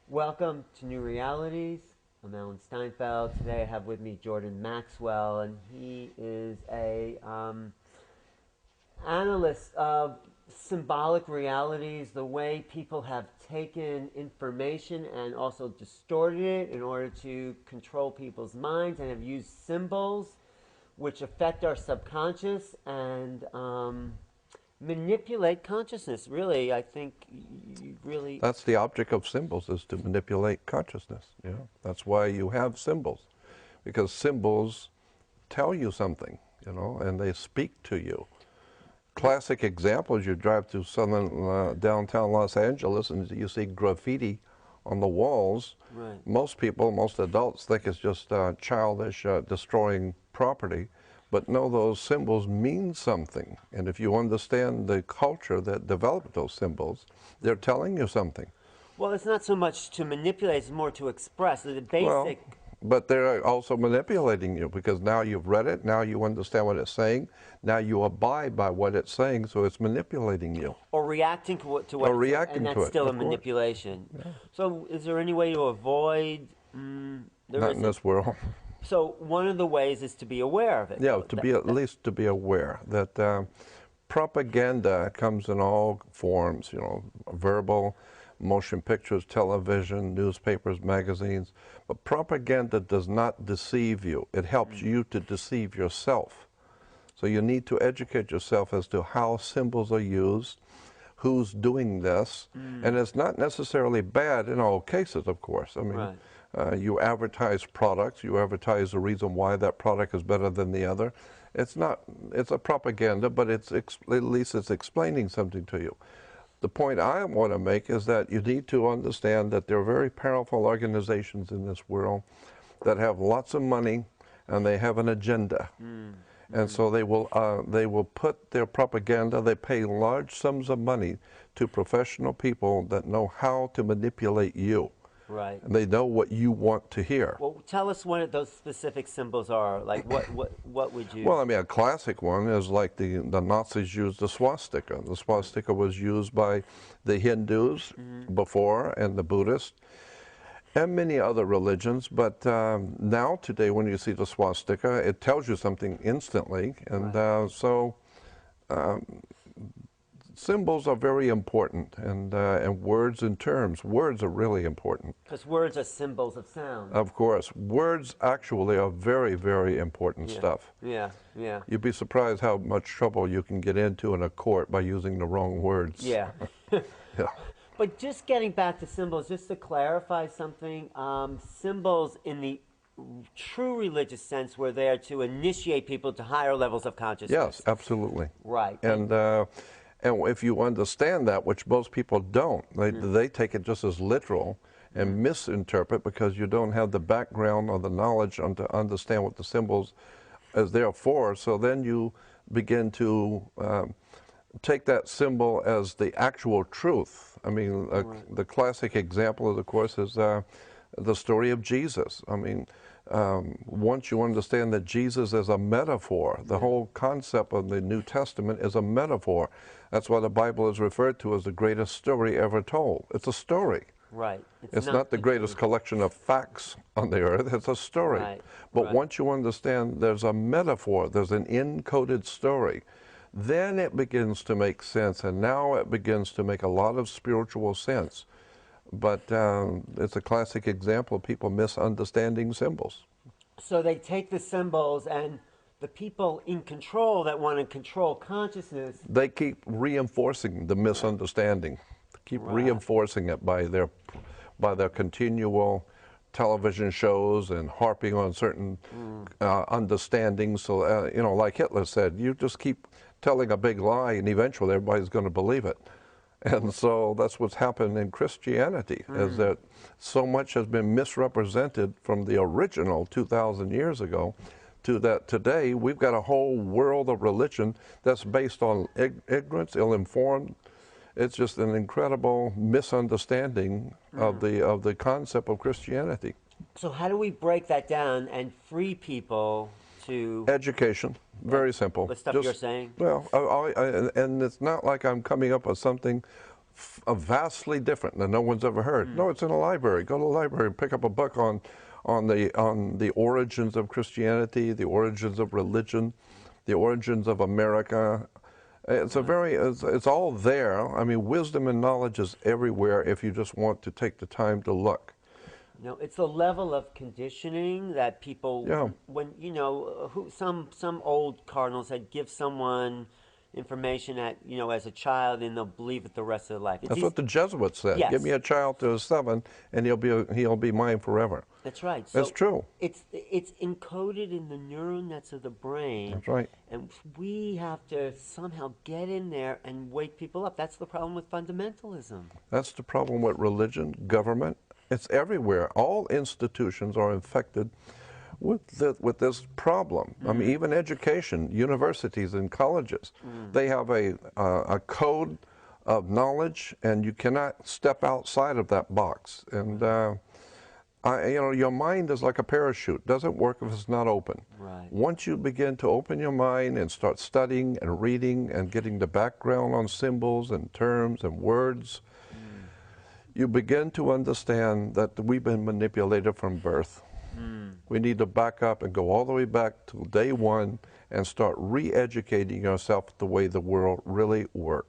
Welcome to New Realities. I'm Alan Steinfeld. Today I have with me Jordan Maxwell, and he is a analyst of symbolic realities, the way people have taken information and also distorted it in order to control people's minds, and have used symbols which affect our subconscious and manipulate consciousness. Really, I think you really. That's the object of symbols, is to manipulate consciousness. Yeah, that's why you have symbols, because symbols tell you something, and they speak to you. Classic examples: you drive through downtown Los Angeles, and you see graffiti on the walls. Right. Most people, most adults, think it's just childish destroying property. But no, those symbols mean something. And if you understand the culture that developed those symbols, they're telling you something. Well, it's not so much to manipulate, it's more to express. The basic. Well, but they're also manipulating you, because now you've read it, now you understand what it's saying, now you abide by what it's saying, so it's manipulating you. Or reacting to what Or reacting and to that's it, still a of course. manipulation. Yeah. So is there any way to avoid... Not in this world. So one of the ways is to be aware of it. Yeah, at least to be aware that propaganda comes in all forms, verbal, motion pictures, television, newspapers, magazines. But propaganda does not deceive you. It helps you to deceive yourself. So you need to educate yourself as to how symbols are used, who's doing this, and it's not necessarily bad in all cases, of course. I mean, Right. You advertise products, you advertise the reason why that product is better than the other. It's a propaganda, but at least it's explaining something to you. The point I want to make is that you need to understand that there are very powerful organizations in this world that have lots of money and they have an agenda. And so they will put their propaganda, they pay large sums of money to professional people that know how to manipulate you. Right. And they know what you want to hear. Well, tell us what those specific symbols are. Like, what would you... Well, I mean, a classic one is like the Nazis used the swastika. The swastika was used by the Hindus before, and the Buddhists, and many other religions. But now, today, when you see the swastika, it tells you something instantly. And symbols are very important, and words and terms. Words are really important. Because words are symbols of sound. Of course. Words actually are very, very important stuff. Yeah, yeah. You'd be surprised how much trouble you can get into in a court by using the wrong words. Yeah. Yeah. But just getting back to symbols, just to clarify something, symbols in the true religious sense were there to initiate people to higher levels of consciousness. Yes, absolutely. Right. And if you understand that, which most people don't, they take it just as literal and misinterpret, because you don't have the background or the knowledge to understand what the symbols is there for. So then you begin to take that symbol as the actual truth. I mean, the classic example, of course, is the story of Jesus. I mean, once you understand that Jesus is a metaphor, the whole concept of the New Testament is a metaphor. That's why the Bible is referred to as the greatest story ever told. It's a story. Right. It's not the greatest collection of facts on the earth, it's a story. Right. But Right. once you understand there's a metaphor, there's an encoded story, then it begins to make sense, and now it begins to make a lot of spiritual sense. But it's a classic example of people misunderstanding symbols. So they take the symbols, and the people in control that want to control consciousness... They keep reinforcing the misunderstanding, keep reinforcing it by their continual television shows and harping on certain understandings. So, like Hitler said, you just keep telling a big lie, and eventually everybody's going to believe it. And so that's what's happened in Christianity, is that so much has been misrepresented from the original 2,000 years ago to that today we've got a whole world of religion that's based on ignorance, ill-informed. It's just an incredible misunderstanding of the concept of Christianity. So how do we break that down and free people to... Education, very simple. The stuff you're saying? Well, and it's not like I'm coming up with something vastly different that no one's ever heard. No, it's in a library. Go to the library and pick up a book on the origins of Christianity, the origins of religion, the origins of America. It's all there. I mean, wisdom and knowledge is everywhere if you just want to take the time to look. No, it's the level of conditioning that people, Yeah. when some old cardinal said, give someone information as a child, and they'll believe it the rest of their life. That's what the Jesuits said. Yes. Give me a child to 7, and he'll be mine forever. That's right. That's true. It's encoded in the neural nets of the brain. That's right. And we have to somehow get in there and wake people up. That's the problem with fundamentalism. That's the problem with religion, government. It's everywhere. All institutions are infected with this problem. I mean, even education, universities and colleges, they have a code of knowledge, and you cannot step outside of that box. And your mind is like a parachute. Doesn't work if it's not open. Right. Once you begin to open your mind and start studying and reading and getting the background on symbols and terms and words, you begin to understand that we've been manipulated from birth. We need to back up and go all the way back to day one and start re-educating yourself the way the world really works.